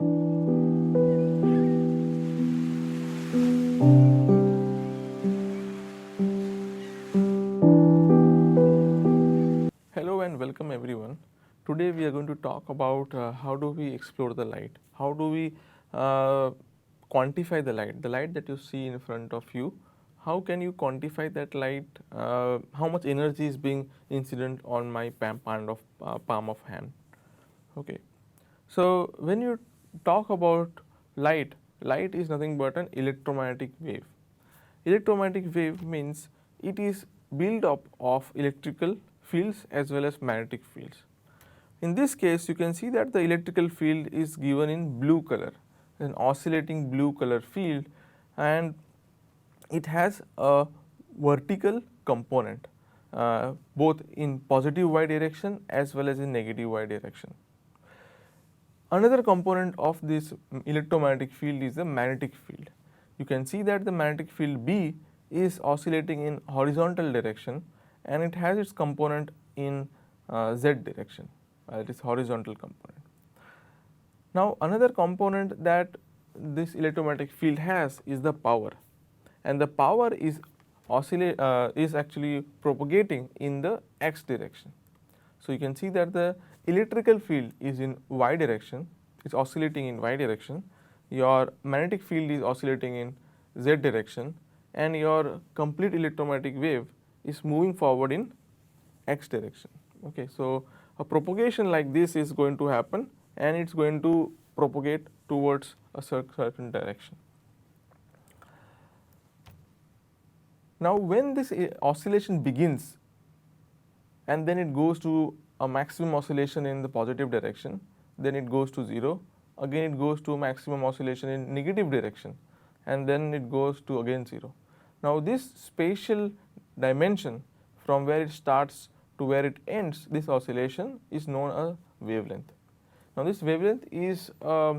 Hello and welcome everyone. Today we are going to talk about how do we explore the light, how do we quantify the light that you see in front of you. How can you quantify that light? How much energy is being incident on my palm of hand? Okay. So when you talk about light, light is nothing but an electromagnetic wave. Electromagnetic wave means it is built up of electrical fields as well as magnetic fields. In this case, you can see that the electrical field is given in blue color, an oscillating blue color field, and it has a vertical component, both in positive y direction as well as in negative y direction. Another component of this electromagnetic field is the magnetic field. You can see that the magnetic field B is oscillating in horizontal direction and it has its component in Z direction, it is horizontal component. Now another component that this electromagnetic field has is the power, and the power is actually propagating in the x direction. So you can see that the electrical field is in y direction, it's oscillating in y direction, your magnetic field is oscillating in z direction, and your complete electromagnetic wave is moving forward in x direction. Okay, so a propagation like this is going to happen and it's going to propagate towards a certain direction. Now when this oscillation begins and then it goes to a maximum oscillation in the positive direction, then it goes to 0, again it goes to maximum oscillation in negative direction, and then it goes to again 0. Now this spatial dimension from where it starts to where it ends, this oscillation is known as wavelength. Now this wavelength is a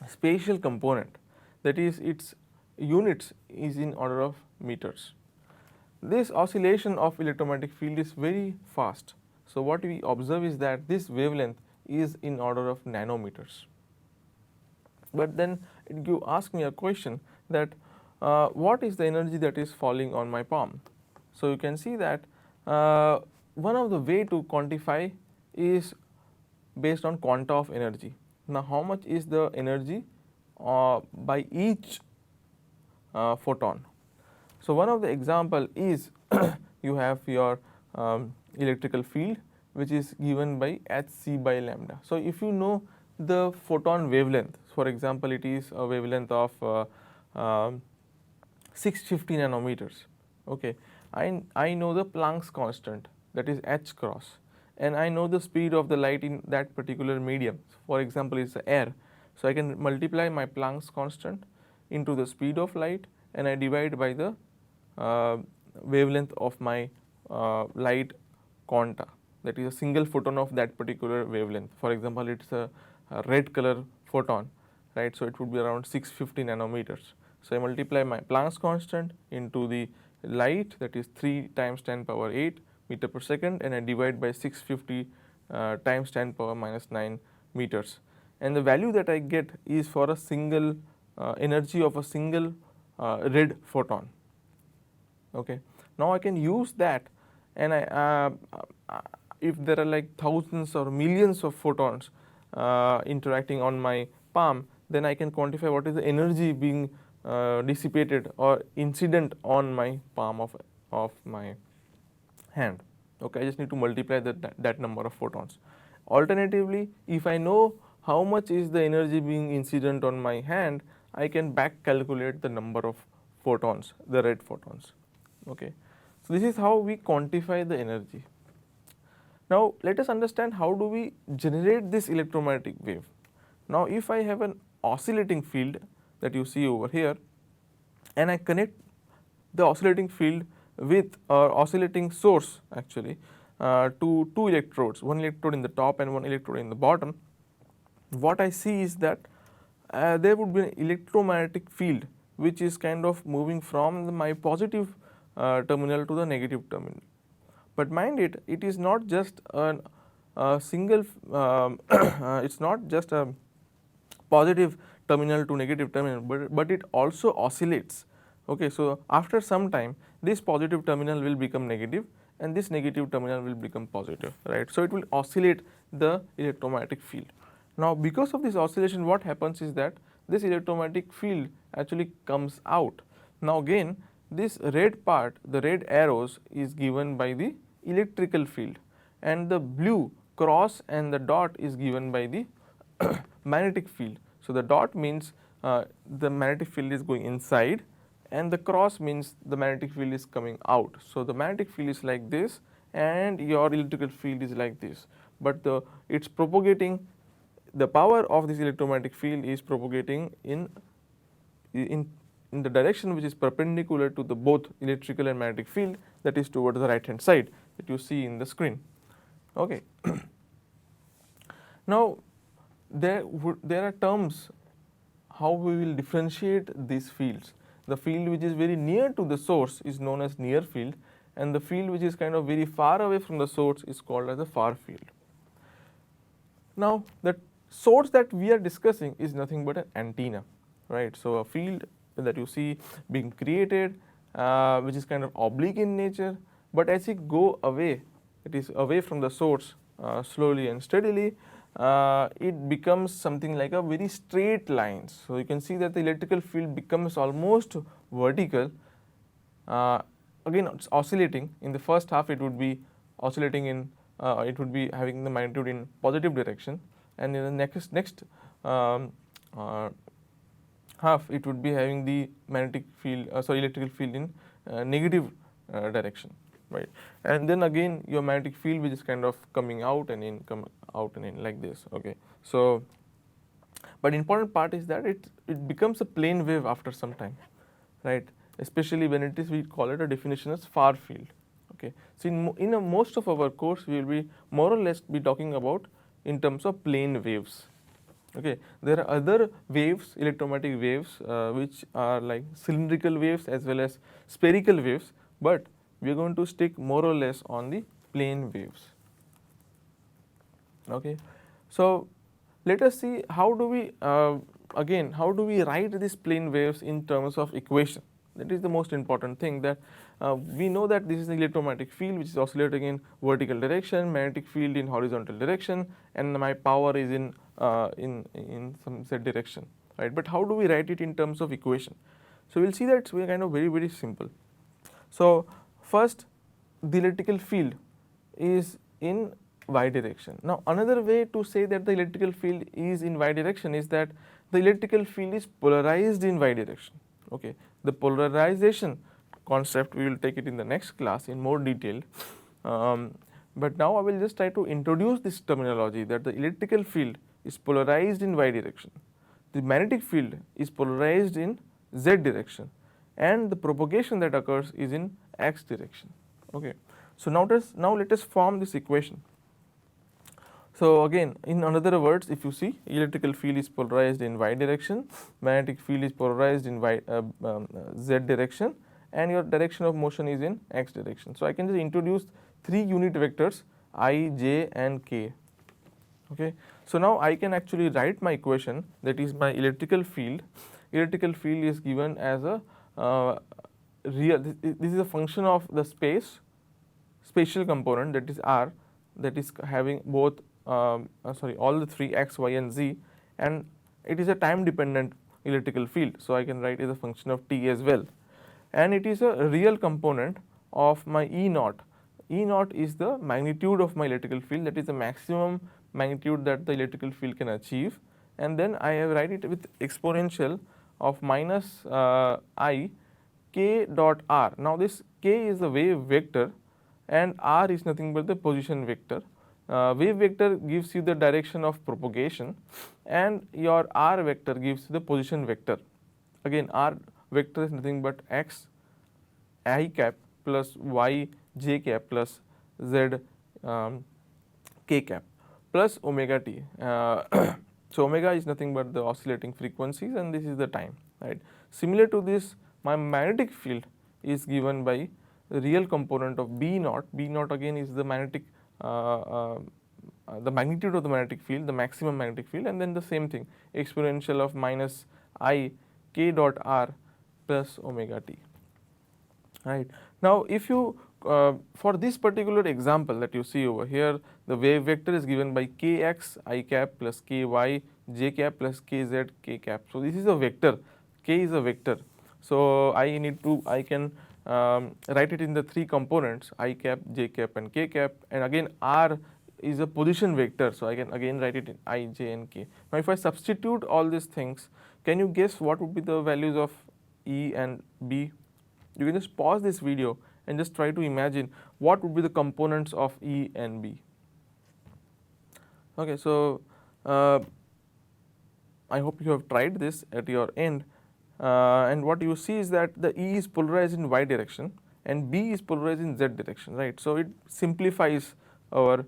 spatial component, that is its units is in order of meters. This oscillation of electromagnetic field is very fast. So what we observe is that this wavelength is in order of nanometers. But then you ask me a question that what is the energy that is falling on my palm? So you can see that one of the way to quantify is based on quanta of energy. Now how much is the energy by each photon? So one of the example is you have your electrical field which is given by hc by lambda. So if you know the photon wavelength, for example it is a wavelength of 650 nanometers. Okay, I know the Planck's constant, that is h cross, and I know the speed of the light in that particular medium. For example, it's air. So I can multiply my Planck's constant into the speed of light and I divide by the wavelength of my light quanta, that is a single photon of that particular wavelength. For example, it's a red color photon, right? So it would be around 650 nanometers. So I multiply my Planck's constant into the light, that is 3 times 10 power 8 meter per second, and I divide by 650 times 10 power minus 9 meters. And the value that I get is for a single energy of a single red photon. Okay, now I can use that, and if there are like thousands or millions of photons interacting on my palm, then I can quantify what is the energy being dissipated or incident on my palm of my hand. Okay, I just need to multiply that number of photons. Alternatively, if I know how much is the energy being incident on my hand, I can back calculate the number of photons, the red photons. Okay, so this is how we quantify the energy. Now let us understand how do we generate this electromagnetic wave. Now if I have an oscillating field that you see over here, and I connect the oscillating field with oscillating source actually to two electrodes, one electrode in the top and one electrode in the bottom, what I see is that there would be an electromagnetic field which is kind of moving from my positive terminal to the negative terminal. But mind it, it is not just a single, it's not just a positive terminal to negative terminal, but it also oscillates. Okay, so after some time this positive terminal will become negative and this negative terminal will become positive, right. So it will oscillate the electromagnetic field. Now because of this oscillation, what happens is that this electromagnetic field actually comes out. Now again this red part, the red arrows, is given by the electrical field, and the blue cross and the dot is given by the magnetic field. So the dot means the magnetic field is going inside, and the cross means the magnetic field is coming out. So the magnetic field is like this and your electrical field is like this, but it's propagating, the power of this electromagnetic field is propagating in the direction which is perpendicular to the both electrical and magnetic field, that is towards the right hand side that you see in the screen. Okay. Now there are terms how we will differentiate these fields. The field which is very near to the source is known as near field, and the field which is kind of very far away from the source is called as a far field. Now the source that we are discussing is nothing but an antenna, right. So a field that you see being created which is kind of oblique in nature, but as you go away, it is away from the source slowly and steadily, it becomes something like a very straight line. So you can see that the electrical field becomes almost vertical. Again it's oscillating. In the first half it would be oscillating in it would be having the magnitude in positive direction, and in the next half it would be having the magnetic field electrical field in negative direction, right. And then again your magnetic field which is kind of coming out and in, come out and in, like this. Okay, so but important part is that it becomes a plane wave after some time, right, especially when it is, we call it a definition as far field. Okay, so in most of our course we will be more or less be talking about in terms of plane waves. Okay, there are other waves, electromagnetic waves, which are like cylindrical waves as well as spherical waves, but we are going to stick more or less on the plane waves. Okay, so let us see how do we again how do we write these plane waves in terms of equation. That is the most important thing, that we know that this is the electromagnetic field which is oscillating in vertical direction, magnetic field in horizontal direction, and my power is in some z direction, right. But how do we write it in terms of equation? So we will see that it's kind of very simple. So first, the electrical field is in y direction. Now another way to say that the electrical field is in y direction is that the electrical field is polarized in y direction. Okay, the polarization concept we will take it in the next class in more detail, but now I will just try to introduce this terminology that the electrical field is polarized in y direction, the magnetic field is polarized in z direction, and the propagation that occurs is in x direction. Okay, so now let us form this equation. So again, in other words, if you see, electrical field is polarized in y direction, magnetic field is polarized in z direction, and your direction of motion is in x direction. So I can just introduce three unit vectors I, j and k. Okay, so now I can actually write my equation, that is my electrical field. Electrical field is given as a this is a function of the spatial component, that is r, that is having both all the three x, y and z, and it is a time dependent electrical field. So I can write as a function of t as well, and it is a real component of my E naught. E naught is the magnitude of my electrical field, that is the maximum magnitude that the electrical field can achieve, and then I have write it with exponential of minus I k dot r. Now this k is the wave vector and r is nothing but the position vector. Wave vector gives you the direction of propagation, and your r vector gives you the position vector. Again, r vector is nothing but x I cap plus y j cap plus z k cap plus omega t. So omega is nothing but the oscillating frequencies, and this is the time, right. Similar to this, my magnetic field is given by the real component of B naught. B naught again is the magnetic the magnitude of the magnetic field, the maximum magnetic field, and then the same thing, exponential of minus I k dot r plus omega t. Right. Now, if you for this particular example that you see over here, the wave vector is given by kx I cap plus ky j cap plus kz k cap. So, this is a vector, k is a vector. So, I can write it in the three components I cap, j cap and k cap, and again r is a position vector. So, I can again write it in I, j and k. Now, if I substitute all these things, can you guess what would be the values of E and B? You can just pause this video and just try to imagine what would be the components of E and B. Okay, so I hope you have tried this at your end, and what you see is that the E is polarized in y direction and B is polarized in z direction, right? So it simplifies our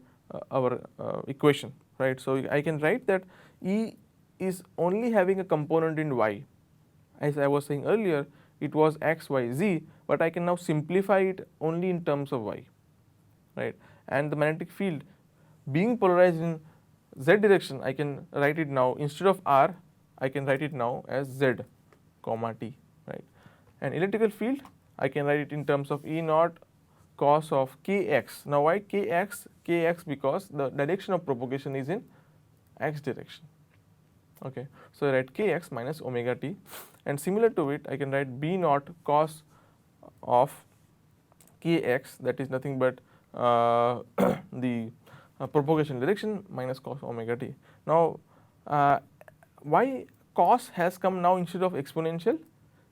equation, right? So I can write that E is only having a component in y. As I was saying earlier, it was x, y, z, but I can now simplify it only in terms of y, right? And the magnetic field being polarized in z direction, I can write it now, instead of r, I can write it now as z comma t, right? And electrical field, I can write it in terms of E naught cos of kx. Now why kx? Kx because the direction of propagation is in x direction. Okay, so I write kx minus omega t, and similar to it, I can write b naught cos of kx, that is nothing but the propagation direction minus cos omega t. Now, why cos has come now instead of exponential?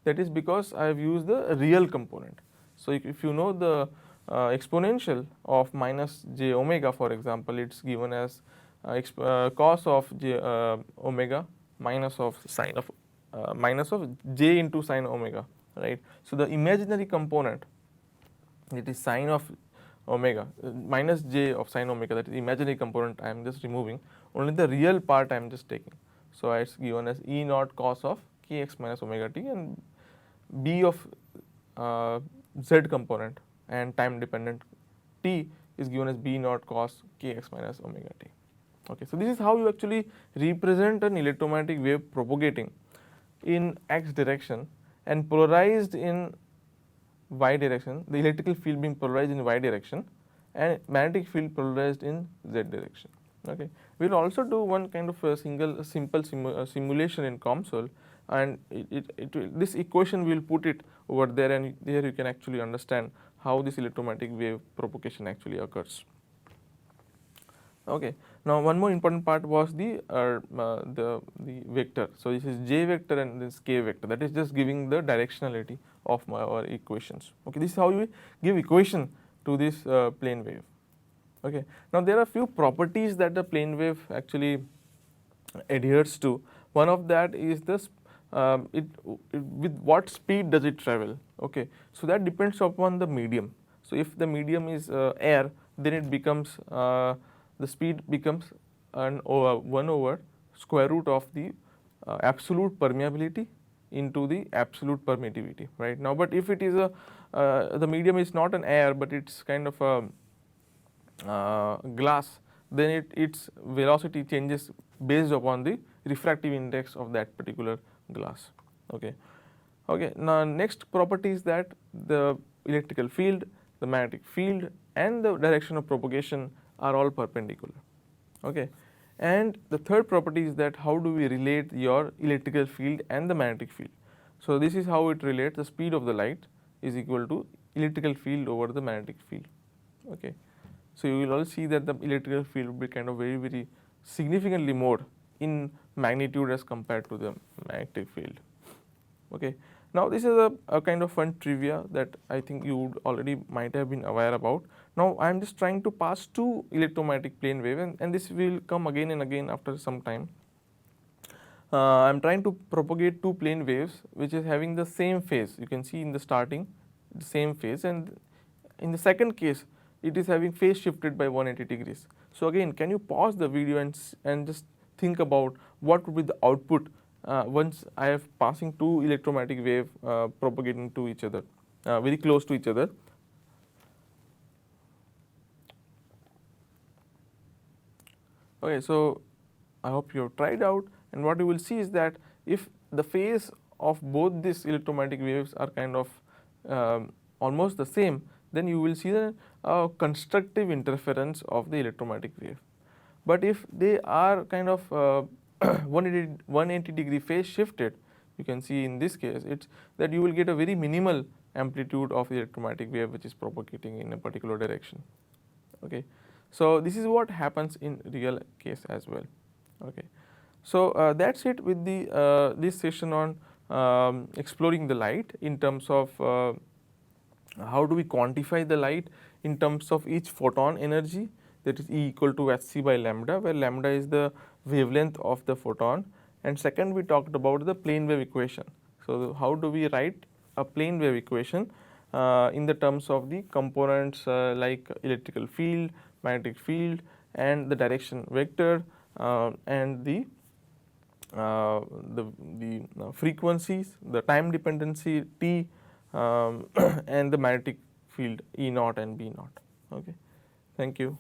That is because I have used the real component. So if you know the exponential of minus j omega, for example, it's given as cos of j omega minus of sine of minus of j into sine omega, right? So the imaginary component, it is sine of omega minus j of sine omega, that is imaginary component I am just removing, only the real part I am just taking. So it's given as E naught cos of kx minus omega t, and b of z component and time dependent t is given as b naught cos kx minus omega t. Okay, so this is how you actually represent an electromagnetic wave propagating in x direction and polarized in y direction, the electrical field being polarized in y direction and magnetic field polarized in z direction. Okay, we will also do one kind of a simple simulation in COMSOL, and this equation we will put it over there, and there you can actually understand how this electromagnetic wave propagation actually occurs. Okay, now one more important part was the vector. So this is j vector and this k vector, that is just giving the directionality of our equations. Okay, this is how you give equation to this plane wave. Okay, now there are few properties that the plane wave actually adheres to. One of that is this with what speed does it travel. Okay, so that depends upon the medium. So if the medium is air, then it becomes the speed becomes 1 over square root of the absolute permeability into the absolute permittivity, right? Now, but if it is the medium is not an air, but it's kind of a glass, then its velocity changes based upon the refractive index of that particular glass. Okay. Okay. Now, next property is that the electrical field, the magnetic field, and the direction of propagation are all perpendicular. Okay. And the third property is that how do we relate your electrical field and the magnetic field. So this is how it relates: the speed of the light is equal to electrical field over the magnetic field. Okay. So you will all see that the electrical field will be kind of very significantly more in magnitude as compared to the magnetic field. Okay. Now this is a kind of fun trivia that I think you would already might have been aware about. Now I am just trying to pass two electromagnetic plane wave, and this will come again and again after some time. I am trying to propagate two plane waves which is having the same phase. You can see in the starting the same phase, and in the second case it is having phase shifted by 180 degrees. So again, can you pause the video and just think about what would be the output once I have passing two electromagnetic wave propagating to each other, very close to each other. Okay, so I hope you have tried out, and what you will see is that if the phase of both these electromagnetic waves are kind of almost the same, then you will see the constructive interference of the electromagnetic wave. But if they are kind of 180 degree phase shifted, you can see in this case it's that you will get a very minimal amplitude of the electromagnetic wave which is propagating in a particular direction. Okay, so this is what happens in real case as well. Okay, so that's it with the this session on exploring the light in terms of how do we quantify the light in terms of each photon energy, that is E equal to hc by lambda, where lambda is the wavelength of the photon. And second, we talked about the plane wave equation. So how do we write a plane wave equation in the terms of the components like electrical field, magnetic field, and the direction vector, and the frequencies, the time dependency T, and the magnetic field E naught and B naught. Okay, thank you.